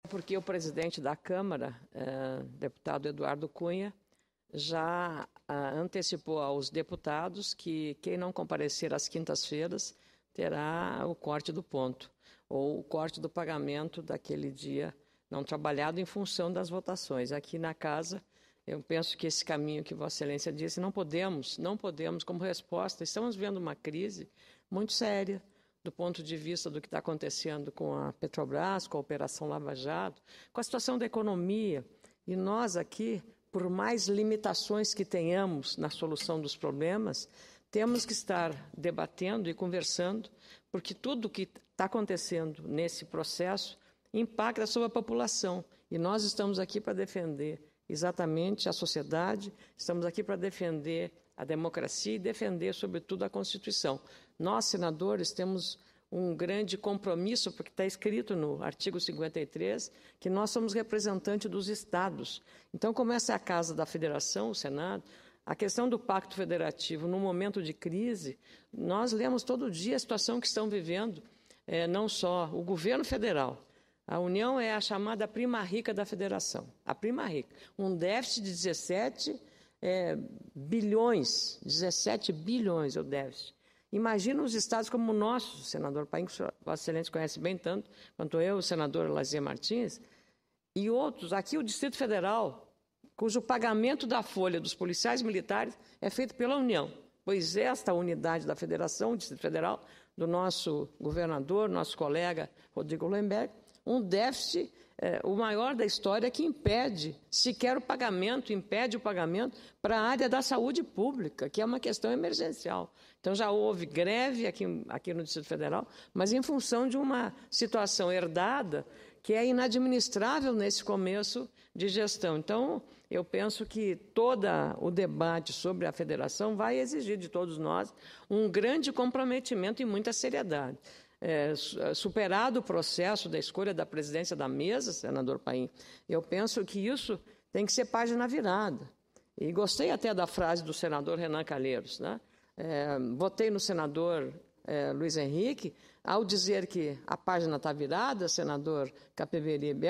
Porque o presidente da Câmara, deputado Eduardo Cunha, já antecipou aos deputados que quem não comparecer às quintas-feiras terá o corte do ponto, ou o corte do pagamento daquele dia não trabalhado em função das votações. Aqui na casa, eu penso que esse caminho que Vossa Excelência disse, não podemos, como resposta, estamos vivendo uma crise muito séria, do ponto de vista do que está acontecendo com a Petrobras, com a Operação Lava Jato, com a situação da economia. E nós aqui, por mais limitações que tenhamos na solução dos problemas, temos que estar debatendo e conversando, porque tudo o que está acontecendo nesse processo impacta sobre a população. E nós estamos aqui para defender exatamente a sociedade, estamos aqui para defender a democracia e defender, sobretudo, a Constituição. Nós, senadores, temos um grande compromisso, porque está escrito no artigo 53, que nós somos representantes dos Estados. Então, como essa é a casa da Federação, o Senado, a questão do Pacto Federativo, no momento de crise, nós lemos todo dia a situação que estão vivendo, não só o governo federal. A União é a chamada prima rica da Federação, a prima rica. Um déficit de 17 bilhões, 17 bilhões é o déficit. Imagina os estados como o nosso, senador Paim, que Vossa Excelência conhece bem tanto quanto eu, o senador Lazier Martins, e outros, aqui o Distrito Federal, cujo pagamento da folha dos policiais militares é feito pela União, pois esta unidade da Federação, o Distrito Federal, do nosso governador, nosso colega Rodrigo Lemberg, um déficit, o maior da história, que impede sequer o pagamento, impede o pagamento para a área da saúde pública, que é uma questão emergencial. Então, já houve greve aqui no Distrito Federal, mas em função de uma situação herdada que é inadministrável nesse começo de gestão. Então, eu penso que todo o debate sobre a federação vai exigir de todos nós um grande comprometimento e muita seriedade. Superado o processo da escolha da presidência da mesa, senador Paim, eu penso que isso tem que ser página virada. E gostei até da frase do senador Renan Calheiros, né? Votei no senador Luiz Henrique ao dizer que a página está virada, senador Capiberibe,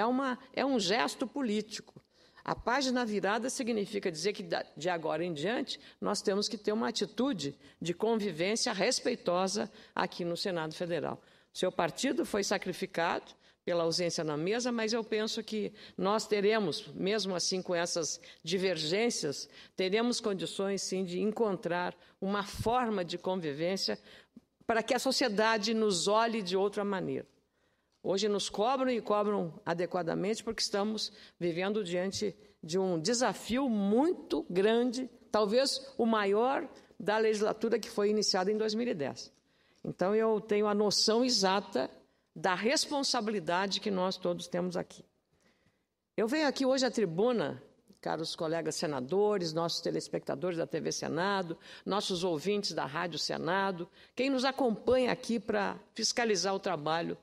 é um gesto político. A página virada significa dizer que, de agora em diante, nós temos que ter uma atitude de convivência respeitosa aqui no Senado Federal. O seu partido foi sacrificado pela ausência na mesa, mas eu penso que nós teremos, mesmo assim com essas divergências, teremos condições, sim, de encontrar uma forma de convivência para que a sociedade nos olhe de outra maneira. Hoje nos cobram e cobram adequadamente porque estamos vivendo diante de um desafio muito grande, talvez o maior da legislatura que foi iniciada em 2010. Então, eu tenho a noção exata da responsabilidade que nós todos temos aqui. Eu venho aqui hoje à tribuna, caros colegas senadores, nossos telespectadores da TV Senado, nossos ouvintes da Rádio Senado, quem nos acompanha aqui para fiscalizar o trabalho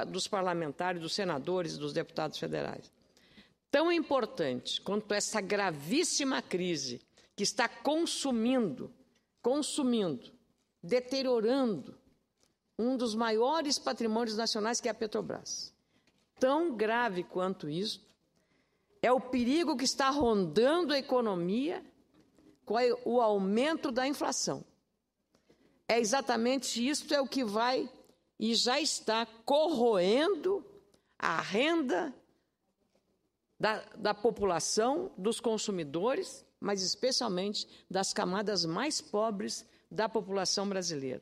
dos parlamentares, dos senadores e dos deputados federais. Tão importante quanto essa gravíssima crise que está consumindo, deteriorando um dos maiores patrimônios nacionais, que é a Petrobras. Tão grave quanto isso é o perigo que está rondando a economia com o aumento da inflação. É exatamente isso, é o que vai e já está corroendo a renda da população, dos consumidores, mas especialmente das camadas mais pobres da população brasileira.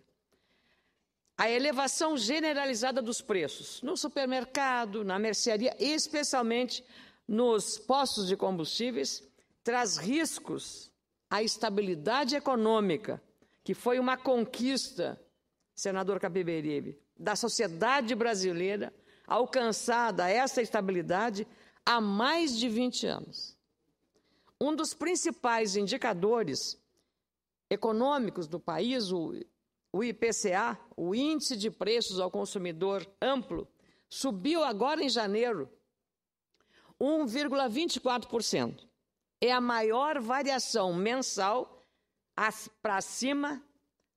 A elevação generalizada dos preços no supermercado, na mercearia, e especialmente nos postos de combustíveis, traz riscos à estabilidade econômica, que foi uma conquista, senador Capiberibe, da sociedade brasileira, alcançada essa estabilidade há mais de 20 anos. Um dos principais indicadores econômicos do país, o IPCA, o Índice de Preços ao Consumidor Amplo, subiu agora em janeiro 1,24%. É a maior variação mensal para cima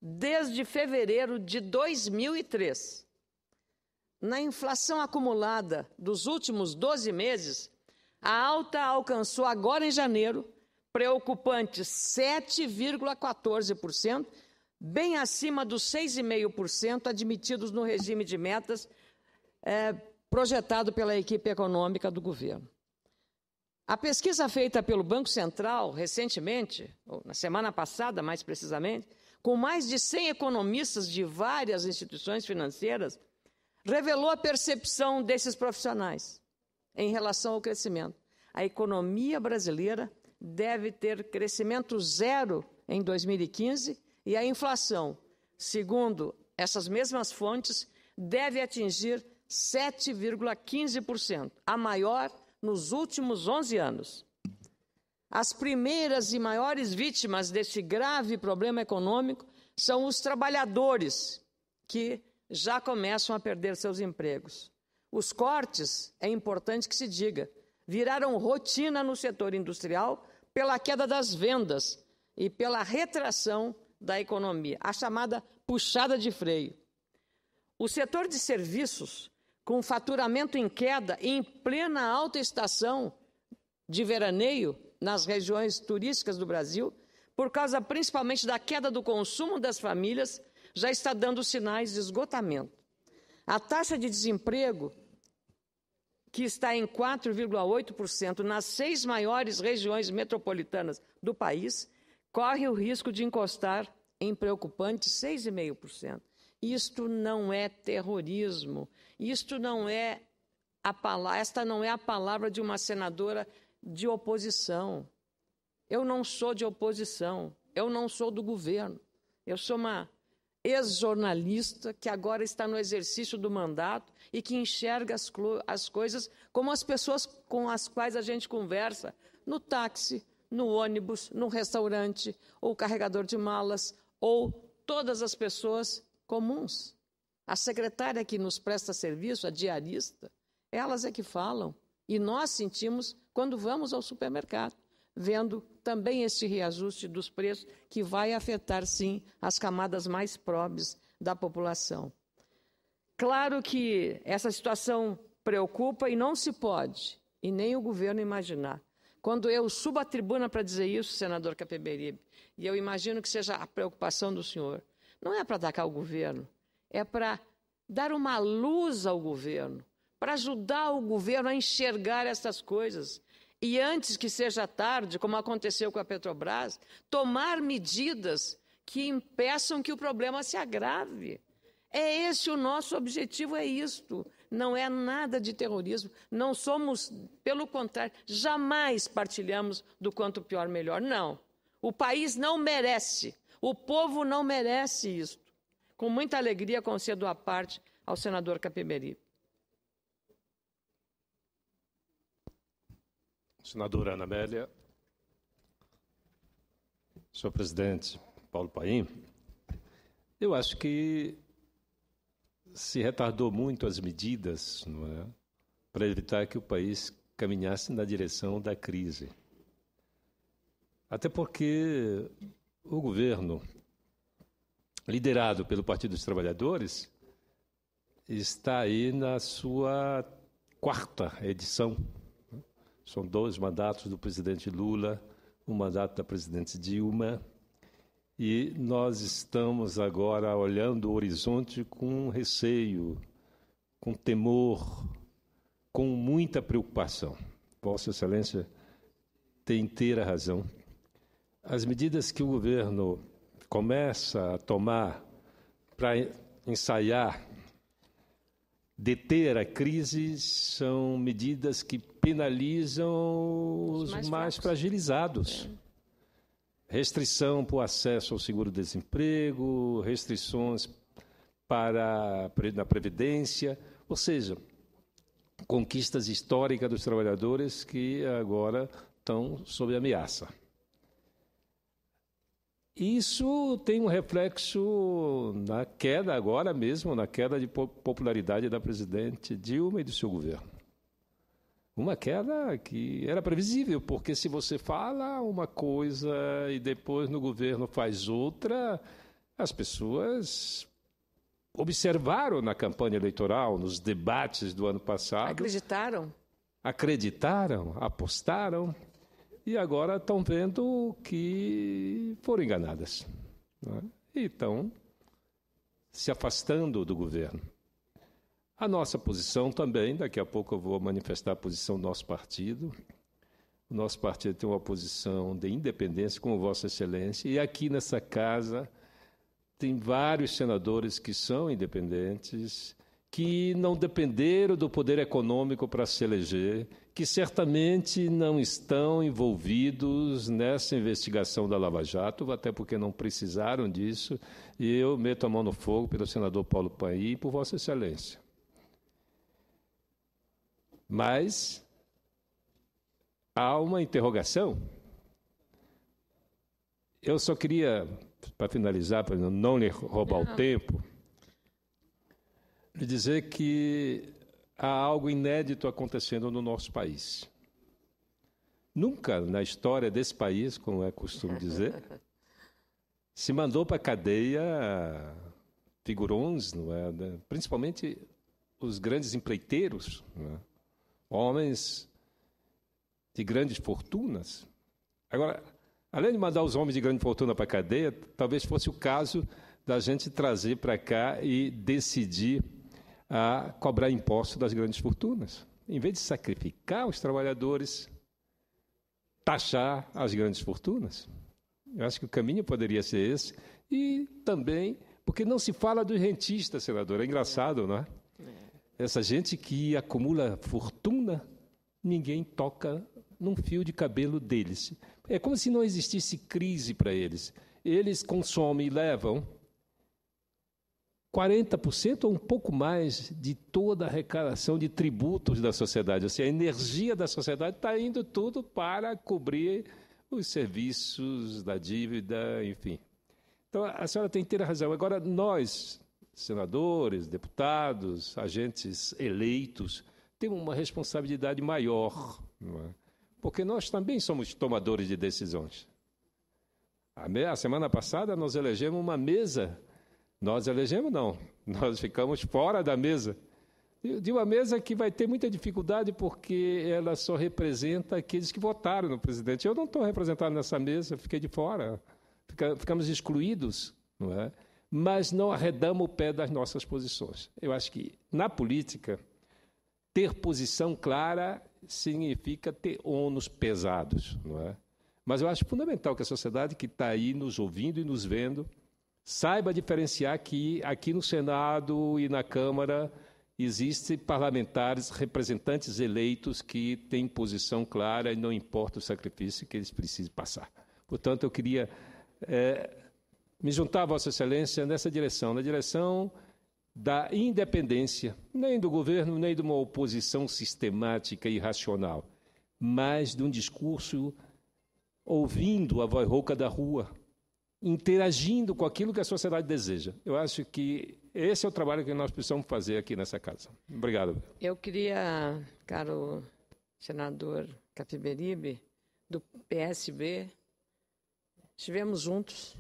desde fevereiro de 2003. na inflação acumulada dos últimos 12 meses, a alta alcançou agora em janeiro preocupantes 7,14%, bem acima dos 6,5% admitidos no regime de metas projetado pela equipe econômica do governo. A pesquisa feita pelo Banco Central recentemente, ou na semana passada mais precisamente, com mais de 100 economistas de várias instituições financeiras, revelou a percepção desses profissionais em relação ao crescimento. A economia brasileira deve ter crescimento zero em 2015 e a inflação, segundo essas mesmas fontes, deve atingir 7,15%, a maior nos últimos 11 anos. As primeiras e maiores vítimas desse grave problema econômico são os trabalhadores, que já começam a perder seus empregos. Os cortes, é importante que se diga, viraram rotina no setor industrial pela queda das vendas e pela retração da economia, a chamada puxada de freio. O setor de serviços, com faturamento em queda e em plena alta estação de veraneio nas regiões turísticas do Brasil, por causa principalmente da queda do consumo das famílias, já está dando sinais de esgotamento. A taxa de desemprego, que está em 4,8% nas 6 maiores regiões metropolitanas do país, corre o risco de encostar em preocupante 6,5%. Isto não é terrorismo, esta não é a palavra de uma senadora de oposição. Eu não sou de oposição, eu não sou do governo, eu sou uma ex-jornalista que agora está no exercício do mandato e que enxerga as coisas como as pessoas com as quais a gente conversa, no táxi, no ônibus, no restaurante, ou carregador de malas, ou todas as pessoas comuns. A secretária que nos presta serviço, a diarista, elas é que falam. E nós sentimos quando vamos ao supermercado, vendo também esse reajuste dos preços que vai afetar, sim, as camadas mais pobres da população. Claro que essa situação preocupa e não se pode, e nem o governo imaginar. Quando eu subo à tribuna para dizer isso, senador Capiberibe, e eu imagino que seja a preocupação do senhor, não é para atacar o governo, é para dar uma luz ao governo, para ajudar o governo a enxergar essas coisas. E antes que seja tarde, como aconteceu com a Petrobras, tomar medidas que impeçam que o problema se agrave. É esse o nosso objetivo, é isto. Não é nada de terrorismo. Não somos, pelo contrário, jamais partilhamos do quanto pior, melhor. Não. O país não merece, o povo não merece isto. Com muita alegria, concedo a parte ao senador Capiberibe. Senadora Ana Amélia. Senhor presidente Paulo Paim, eu acho que se retardou muito as medidas, não é, para evitar que o país caminhasse na direção da crise. Até porque o governo, liderado pelo Partido dos Trabalhadores, está aí na sua 4ª edição. São 2 mandatos do presidente Lula, um mandato da presidente Dilma, e nós estamos agora olhando o horizonte com receio, com temor, com muita preocupação. Vossa Excelência tem inteira razão. As medidas que o governo começa a tomar para ensaiar deter a crise são medidas que penalizam os mais fragilizados. Restrição para o acesso ao seguro-desemprego, restrições na Previdência, ou seja, conquistas históricas dos trabalhadores que agora estão sob ameaça. Isso tem um reflexo na queda, agora mesmo, na queda de popularidade da presidente Dilma e do seu governo. Uma queda que era previsível, porque se você fala uma coisa e depois no governo faz outra, as pessoas observaram na campanha eleitoral, nos debates do ano passado. Acreditaram, apostaram, e agora estão vendo que foram enganadas, não é? E estão se afastando do governo. A nossa posição também, daqui a pouco eu vou manifestar a posição do nosso partido. O nosso partido tem uma posição de independência, como Vossa Excelência, e aqui nessa casa tem vários senadores que são independentes, que não dependeram do poder econômico para se eleger, que certamente não estão envolvidos nessa investigação da Lava Jato, até porque não precisaram disso, e eu meto a mão no fogo pelo senador Paulo Paim e por Vossa Excelência. Mas há uma interrogação. Eu só queria, para finalizar, para não lhe roubar o tempo, lhe dizer que há algo inédito acontecendo no nosso país. Nunca na história desse país, como é costume dizer, se mandou para a cadeia figurões, não é? Principalmente os grandes empreiteiros, não é? Homens de grandes fortunas. Agora, além de mandar os homens de grande fortuna para a cadeia, talvez fosse o caso da gente trazer para cá e decidir a cobrar impostos das grandes fortunas. Em vez de sacrificar os trabalhadores, taxar as grandes fortunas. Eu acho que o caminho poderia ser esse. E também, porque não se fala dos rentistas, senador. É engraçado, não é? Essa gente que acumula fortuna, ninguém toca num fio de cabelo deles. É como se não existisse crise para eles. Eles consomem e levam 40% ou um pouco mais de toda a arrecadação de tributos da sociedade. Ou seja, a energia da sociedade está indo tudo para cobrir os serviços da dívida, enfim. Então, a senhora tem inteira razão. Agora, nós, senadores, deputados, agentes eleitos, temos uma responsabilidade maior, não é? Porque nós também somos tomadores de decisões. A semana passada nós elegemos uma mesa. Nós elegemos, não. Nós ficamos fora da mesa. De uma mesa que vai ter muita dificuldade porque ela só representa aqueles que votaram no presidente. Eu não estou representado nessa mesa, fiquei de fora. Ficamos excluídos, não é? Mas não arredamos o pé das nossas posições. Eu acho que, na política, ter posição clara significa ter ônus pesados, não é? Mas eu acho fundamental que a sociedade que está aí nos ouvindo e nos vendo saiba diferenciar que aqui no Senado e na Câmara existem parlamentares, representantes eleitos que têm posição clara e não importa o sacrifício que eles precisem passar. Portanto, eu queria me juntar a Vossa Excelência nessa direção, na direção da independência, nem do governo, nem de uma oposição sistemática e irracional, mas de um discurso ouvindo a voz rouca da rua, interagindo com aquilo que a sociedade deseja. Eu acho que esse é o trabalho que nós precisamos fazer aqui nessa casa. Obrigado. Eu queria, caro senador Capiberibe, do PSB, estivemos juntos,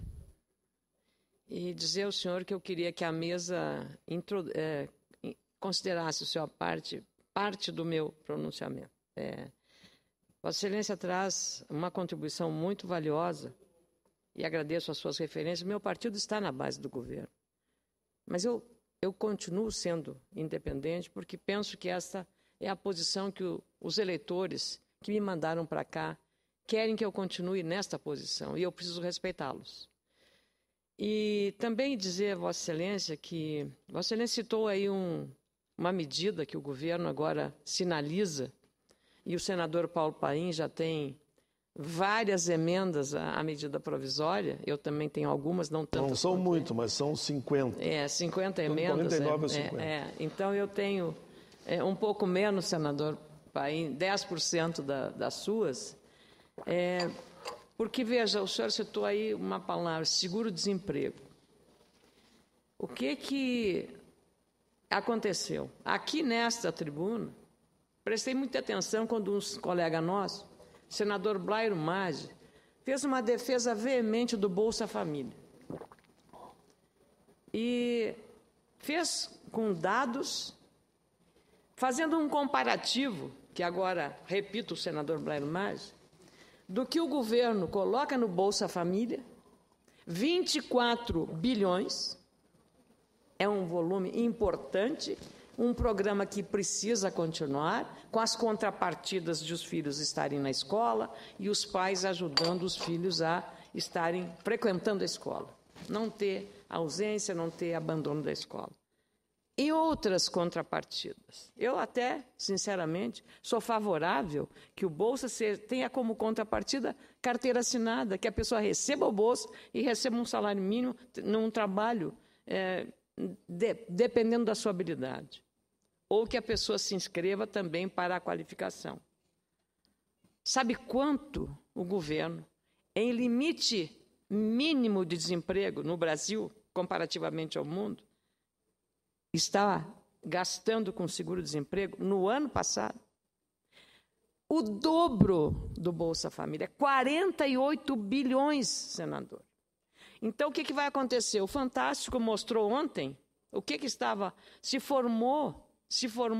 e dizer ao senhor que eu queria que a mesa considerasse o senhor parte do meu pronunciamento. Vossa Excelência traz uma contribuição muito valiosa e agradeço as suas referências. Meu partido está na base do governo, mas eu continuo sendo independente porque penso que esta é a posição que os eleitores que me mandaram para cá querem que eu continue nesta posição e eu preciso respeitá-los. E também dizer a Vossa Excelência que Vossa Excelência citou aí uma medida que o governo agora sinaliza e o senador Paulo Paim já tem várias emendas à medida provisória. Eu também tenho algumas, não tantas. Não são muito, mas são 50. 50 emendas. 49 a 50. Então eu tenho um pouco menos, senador Paim, 10% das suas. Porque, veja, o senhor citou aí uma palavra, seguro-desemprego. O que aconteceu? Aqui nesta tribuna, prestei muita atenção quando um colega nosso, o senador Blairo Maggi, fez uma defesa veemente do Bolsa Família. E fez com dados, fazendo um comparativo, que agora, repito, o senador Blairo Maggi, do que o governo coloca no Bolsa Família, 24 bilhões, é um volume importante, um programa que precisa continuar, com as contrapartidas de os filhos estarem na escola e os pais ajudando os filhos a estarem frequentando a escola. Não ter ausência, não ter abandono da escola. E outras contrapartidas. Eu até, sinceramente, sou favorável que o Bolsa tenha como contrapartida carteira assinada, que a pessoa receba o Bolsa e receba um salário mínimo num trabalho dependendo da sua habilidade. Ou que a pessoa se inscreva também para a qualificação. Sabe quanto o governo, em limite mínimo de desemprego no Brasil, comparativamente ao mundo, está gastando com seguro-desemprego no ano passado? O dobro do Bolsa Família, 48 bilhões, senador. Então, o que vai acontecer? O Fantástico mostrou ontem o que estava... Se formou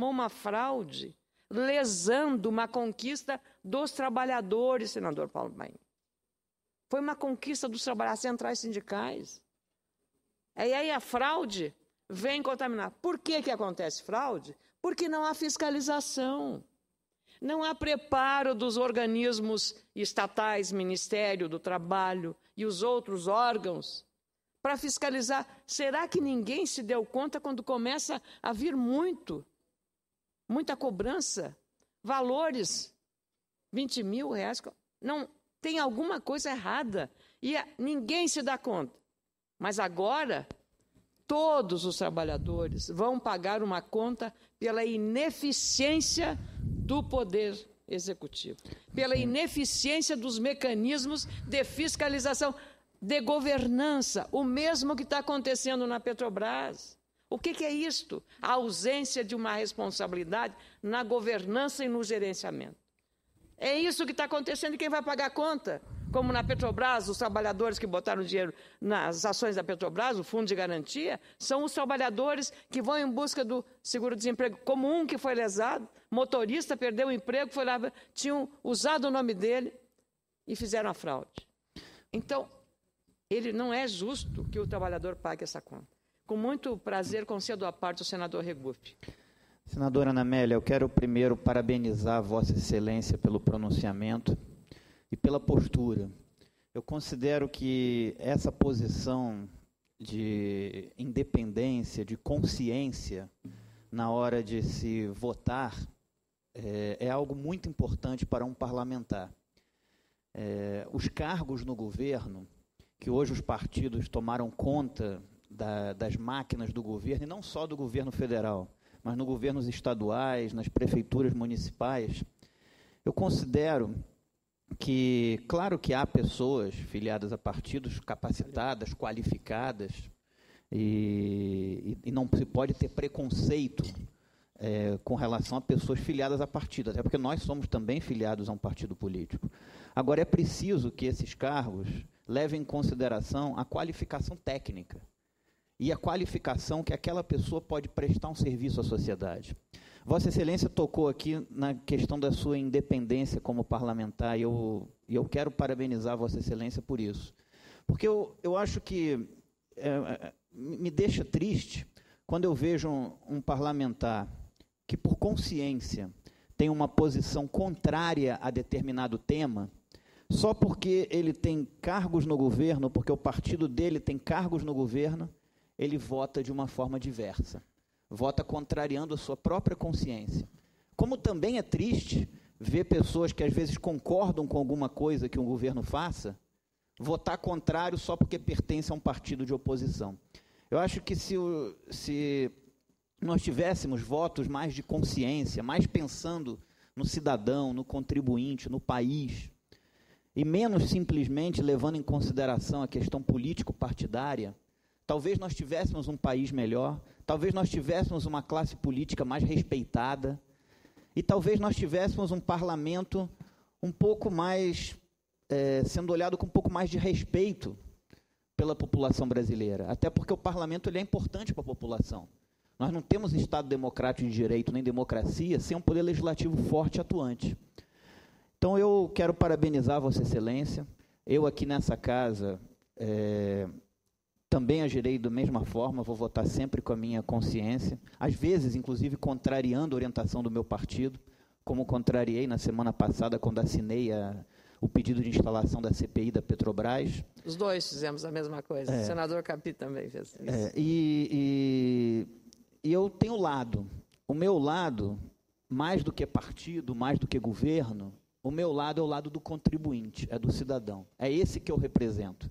uma fraude, lesando uma conquista dos trabalhadores, senador Paulo Paim. Foi uma conquista dos trabalhadores centrais sindicais. E aí a fraude vem contaminar. Por que acontece fraude? Porque não há fiscalização. Não há preparo dos organismos estatais, Ministério do Trabalho e os outros órgãos para fiscalizar. Será que ninguém se deu conta quando começa a vir muita cobrança? Valores, 20 mil reais. Não, tem alguma coisa errada e ninguém se dá conta. Mas agora, todos os trabalhadores vão pagar uma conta pela ineficiência do Poder Executivo, pela ineficiência dos mecanismos de fiscalização, de governança, o mesmo que está acontecendo na Petrobras. O que é isto? A ausência de uma responsabilidade na governança e no gerenciamento. É isso que está acontecendo e quem vai pagar a conta? Como na Petrobras, os trabalhadores que botaram dinheiro nas ações da Petrobras, o fundo de garantia, são os trabalhadores que vão em busca do seguro-desemprego, como um que foi lesado, motorista, perdeu o emprego, foi lá, tinham usado o nome dele e fizeram a fraude. Então, ele não é justo que o trabalhador pague essa conta. Com muito prazer, concedo a parte do senador Regufe. Senadora Ana Amélia, eu quero primeiro parabenizar Vossa Excelência pelo pronunciamento e pela postura. Eu considero que essa posição de independência, de consciência na hora de se votar é algo muito importante para um parlamentar. Os cargos no governo, que hoje os partidos tomaram conta das máquinas do governo, e não só do governo federal, mas nos governos estaduais, nas prefeituras municipais, eu considero que, claro que há pessoas filiadas a partidos capacitadas, qualificadas, e não se pode ter preconceito com relação a pessoas filiadas a partidos, até porque nós somos também filiados a um partido político. Agora, é preciso que esses cargos levem em consideração a qualificação técnica e a qualificação que aquela pessoa pode prestar um serviço à sociedade. Vossa Excelência tocou aqui na questão da sua independência como parlamentar, e eu quero parabenizar Vossa Excelência por isso. Porque eu acho que me deixa triste quando eu vejo um parlamentar que, por consciência, tem uma posição contrária a determinado tema, só porque ele tem cargos no governo, porque o partido dele tem cargos no governo, ele vota de uma forma diversa, vota contrariando a sua própria consciência. Como também é triste ver pessoas que às vezes concordam com alguma coisa que um governo faça, votar contrário só porque pertence a um partido de oposição. Eu acho que se nós tivéssemos votos mais de consciência, mais pensando no cidadão, no contribuinte, no país, e menos simplesmente levando em consideração a questão político-partidária, talvez nós tivéssemos um país melhor, talvez nós tivéssemos uma classe política mais respeitada, e talvez nós tivéssemos um parlamento um pouco mais, sendo olhado com um pouco mais de respeito pela população brasileira, até porque o parlamento ele é importante para a população. Nós não temos Estado democrático de direito nem democracia sem um poder legislativo forte e atuante. Então, eu quero parabenizar Vossa Excelência. Eu, aqui nessa casa, também agirei da mesma forma, vou votar sempre com a minha consciência, às vezes, inclusive, contrariando a orientação do meu partido, como contrariei na semana passada, quando assinei o pedido de instalação da CPI da Petrobras. Os dois fizemos a mesma coisa. O senador Capi também fez isso. E eu tenho lado. O meu lado, mais do que partido, mais do que governo, o meu lado é o lado do contribuinte, é do cidadão. É esse que eu represento.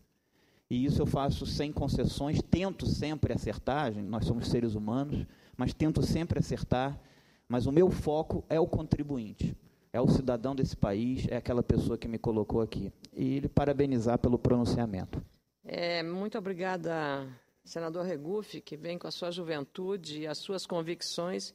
E isso eu faço sem concessões, tento sempre acertar, nós somos seres humanos, mas tento sempre acertar, mas o meu foco é o contribuinte, é o cidadão desse país, é aquela pessoa que me colocou aqui. E lhe parabenizar pelo pronunciamento. Muito obrigada, senador Regufe, que vem com a sua juventude e as suas convicções,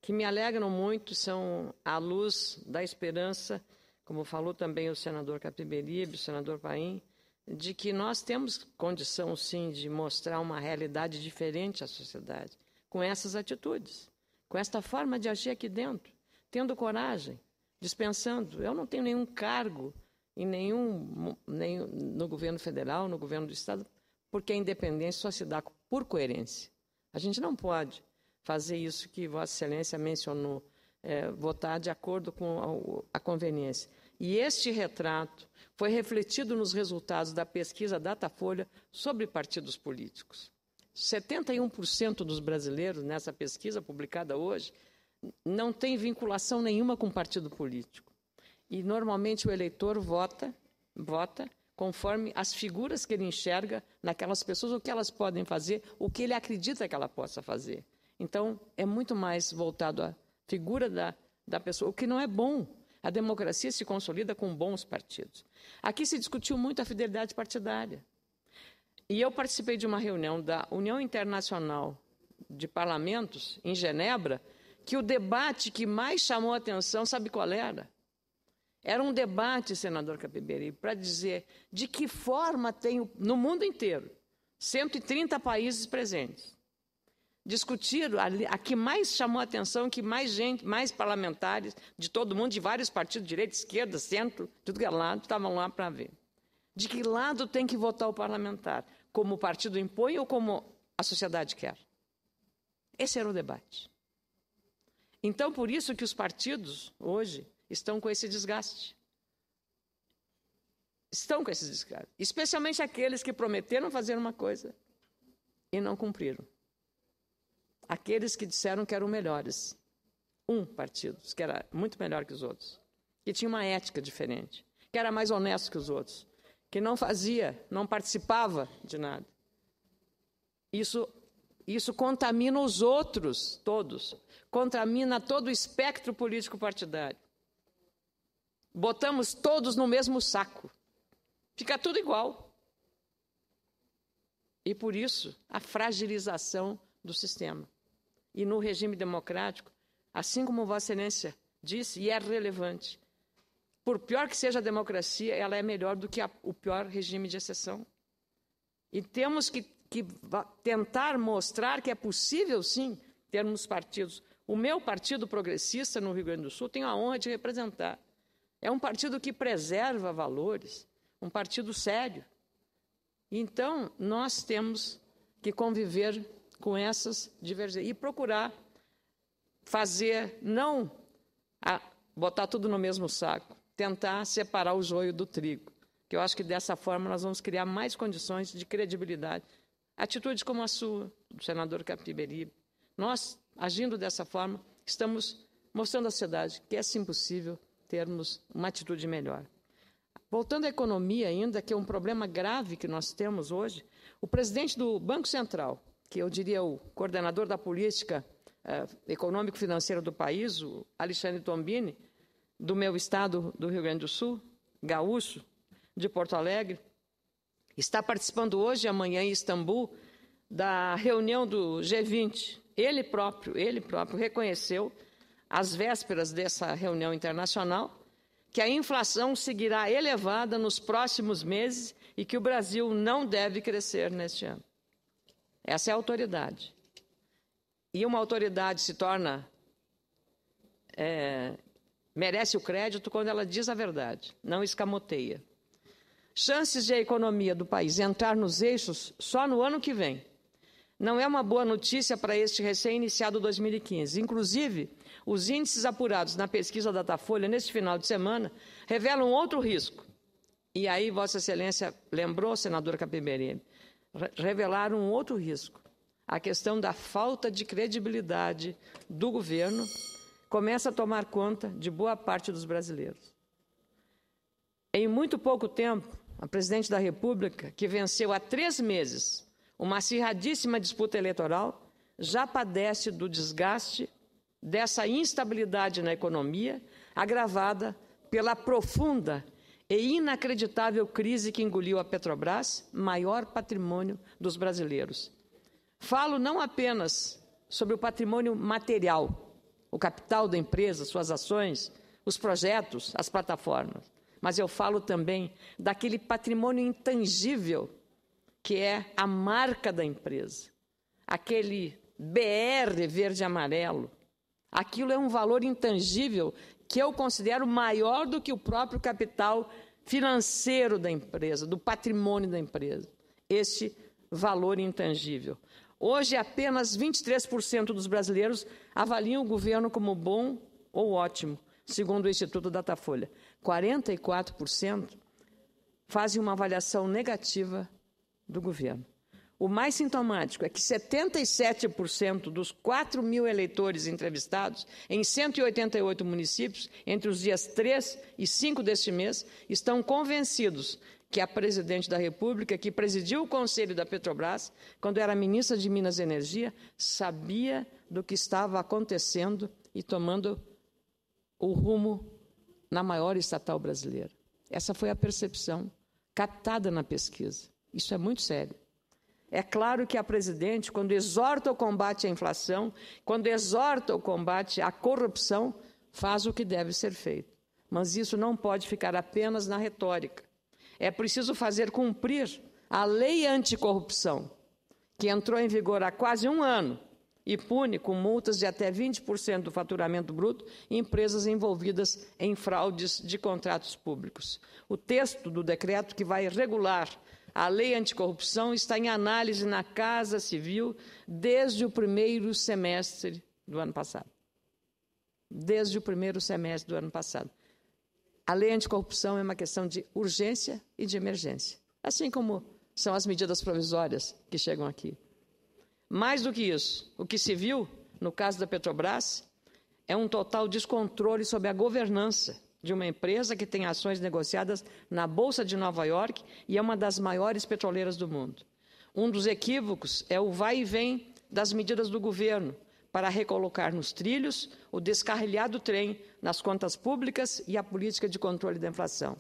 que me alegram muito, são a luz da esperança, como falou também o senador Capiberibe, o senador Paim, de que nós temos condição, sim, de mostrar uma realidade diferente à sociedade, com essas atitudes, com esta forma de agir aqui dentro, tendo coragem, dispensando. Eu não tenho nenhum cargo nem no governo federal, no governo do Estado, porque a independência só se dá por coerência. A gente não pode fazer isso que Vossa Excelência mencionou, votar de acordo com a conveniência. E este retrato foi refletido nos resultados da pesquisa Datafolha sobre partidos políticos. 71% dos brasileiros, nessa pesquisa publicada hoje, não tem vinculação nenhuma com partido político. E, normalmente, o eleitor vota conforme as figuras que ele enxerga naquelas pessoas, o que elas podem fazer, o que ele acredita que ela possa fazer. Então, é muito mais voltado à figura da pessoa, o que não é bom. A democracia se consolida com bons partidos. Aqui se discutiu muito a fidelidade partidária. E eu participei de uma reunião da União Internacional de Parlamentos, em Genebra, que o debate que mais chamou a atenção, sabe qual era? Era um debate, senador Capiberibe, para dizer de que forma tem, no mundo inteiro, 130 países presentes. Discutiram, a que mais chamou a atenção, que mais gente, mais parlamentares de todo mundo, de vários partidos, direita, esquerda, centro, tudo que é lado, estavam lá para ver. De que lado tem que votar o parlamentar? Como o partido impõe ou como a sociedade quer? Esse era o debate. Então, por isso que os partidos, hoje, estão com esse desgaste. Estão com esse desgaste. Especialmente aqueles que prometeram fazer uma coisa e não cumpriram. Aqueles que disseram que eram melhores. Um partido, que era muito melhor que os outros, que tinha uma ética diferente, que era mais honesto que os outros, que não fazia, não participava de nada. Isso contamina os outros todos, contamina todo o espectro político partidário. Botamos todos no mesmo saco. Fica tudo igual. E, por isso, a fragilização do sistema. E no regime democrático, assim como Vossa Excelência disse, e é relevante, por pior que seja a democracia, ela é melhor do que o pior regime de exceção. E temos que tentar mostrar que é possível, sim, termos partidos. O meu partido progressista no Rio Grande do Sul tenho a honra de representar. É um partido que preserva valores, um partido sério. Então, nós temos que conviver com essas divergências e procurar fazer, não botar tudo no mesmo saco, tentar separar o joio do trigo, que eu acho que dessa forma nós vamos criar mais condições de credibilidade. Atitudes como a sua, do senador Capiberibe. Nós, agindo dessa forma, estamos mostrando à sociedade que é sim possível termos uma atitude melhor. Voltando à economia ainda, que é um problema grave que nós temos hoje, o presidente do Banco Central, que eu diria o coordenador da política econômico-financeira do país, o Alexandre Tombini, do meu estado do Rio Grande do Sul, gaúcho, de Porto Alegre, está participando hoje e amanhã em Istambul da reunião do G20. Ele próprio reconheceu, às vésperas dessa reunião internacional, que a inflação seguirá elevada nos próximos meses e que o Brasil não deve crescer neste ano. Essa é a autoridade. E uma autoridade se torna... merece o crédito quando ela diz a verdade, não escamoteia. Chances de a economia do país entrar nos eixos só no ano que vem. Não é uma boa notícia para este recém-iniciado 2015. Inclusive, os índices apurados na pesquisa Datafolha neste final de semana revelam outro risco. E aí, Vossa Excelência lembrou, senador Capiberibe, revelaram um outro risco. A questão da falta de credibilidade do governo começa a tomar conta de boa parte dos brasileiros. Em muito pouco tempo, a presidente da República, que venceu há 3 meses uma acirradíssima disputa eleitoral, já padece do desgaste dessa instabilidade na economia, agravada pela profunda e inacreditável crise que engoliu a Petrobras, maior patrimônio dos brasileiros. Falo não apenas sobre o patrimônio material, o capital da empresa, suas ações, os projetos, as plataformas, mas eu falo também daquele patrimônio intangível que é a marca da empresa, aquele BR verde e amarelo. Aquilo é um valor intangível que eu considero maior do que o próprio capital financeiro da empresa, do patrimônio da empresa. Este valor intangível. Hoje, apenas 23% dos brasileiros avaliam o governo como bom ou ótimo, segundo o Instituto Datafolha. 44% fazem uma avaliação negativa do governo. O mais sintomático é que 77% dos 4 mil eleitores entrevistados em 188 municípios, entre os dias 3 e 5 deste mês, estão convencidos que a presidente da República, que presidiu o Conselho da Petrobras, quando era ministra de Minas e Energia, sabia do que estava acontecendo e tomando o rumo na maior estatal brasileira. Essa foi a percepção captada na pesquisa. Isso é muito sério. É claro que a presidente, quando exorta o combate à inflação, quando exorta o combate à corrupção, faz o que deve ser feito. Mas isso não pode ficar apenas na retórica. É preciso fazer cumprir a lei anticorrupção, que entrou em vigor há quase 1 ano e pune com multas de até 20% do faturamento bruto empresas envolvidas em fraudes de contratos públicos. O texto do decreto que vai regular a lei anticorrupção está em análise na Casa Civil desde o 1º semestre do ano passado. Desde o 1º semestre do ano passado. A lei anticorrupção é uma questão de urgência e de emergência, assim como são as medidas provisórias que chegam aqui. Mais do que isso, o que se viu, no caso da Petrobras, é um total descontrole sobre a governança de uma empresa que tem ações negociadas na Bolsa de Nova York e é uma das maiores petroleiras do mundo. Um dos equívocos é o vai e vem das medidas do governo para recolocar nos trilhos o descarrilhado trem nas contas públicas e a política de controle da inflação.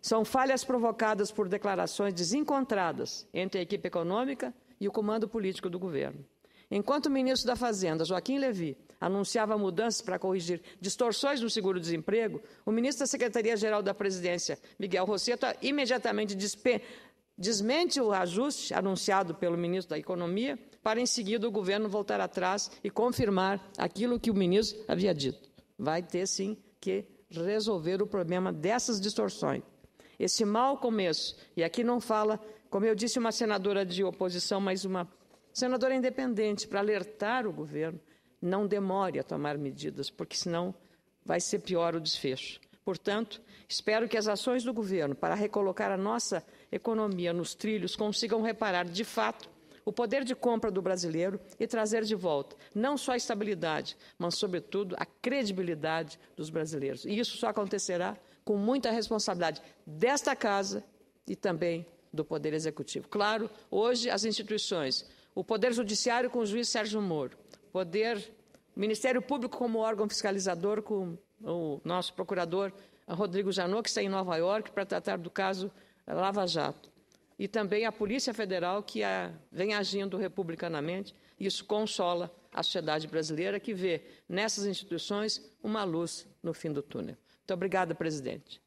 São falhas provocadas por declarações desencontradas entre a equipe econômica e o comando político do governo. Enquanto o ministro da Fazenda, Joaquim Levy, anunciava mudanças para corrigir distorções no seguro-desemprego, o ministro da Secretaria-Geral da Presidência, Miguel Rosseto, imediatamente desmente o ajuste anunciado pelo ministro da Economia, para em seguida o governo voltar atrás e confirmar aquilo que o ministro havia dito. Vai ter, sim, que resolver o problema dessas distorções. Esse mau começo, e aqui não fala, como eu disse, uma senadora de oposição, mas uma senadora independente, para alertar o governo, não demore a tomar medidas, porque senão vai ser pior o desfecho. Portanto, espero que as ações do governo para recolocar a nossa economia nos trilhos consigam reparar, de fato, o poder de compra do brasileiro e trazer de volta não só a estabilidade, mas, sobretudo, a credibilidade dos brasileiros. E isso só acontecerá com muita responsabilidade desta Casa e também do Poder Executivo. Claro, hoje as instituições, o Poder Judiciário com o juiz Sérgio Moro, o Ministério Público como órgão fiscalizador com o nosso procurador Rodrigo Janot, que está em Nova York para tratar do caso Lava Jato. E também a Polícia Federal, que vem agindo republicanamente. Isso consola a sociedade brasileira, que vê nessas instituições uma luz no fim do túnel. Muito Muito obrigada, presidente.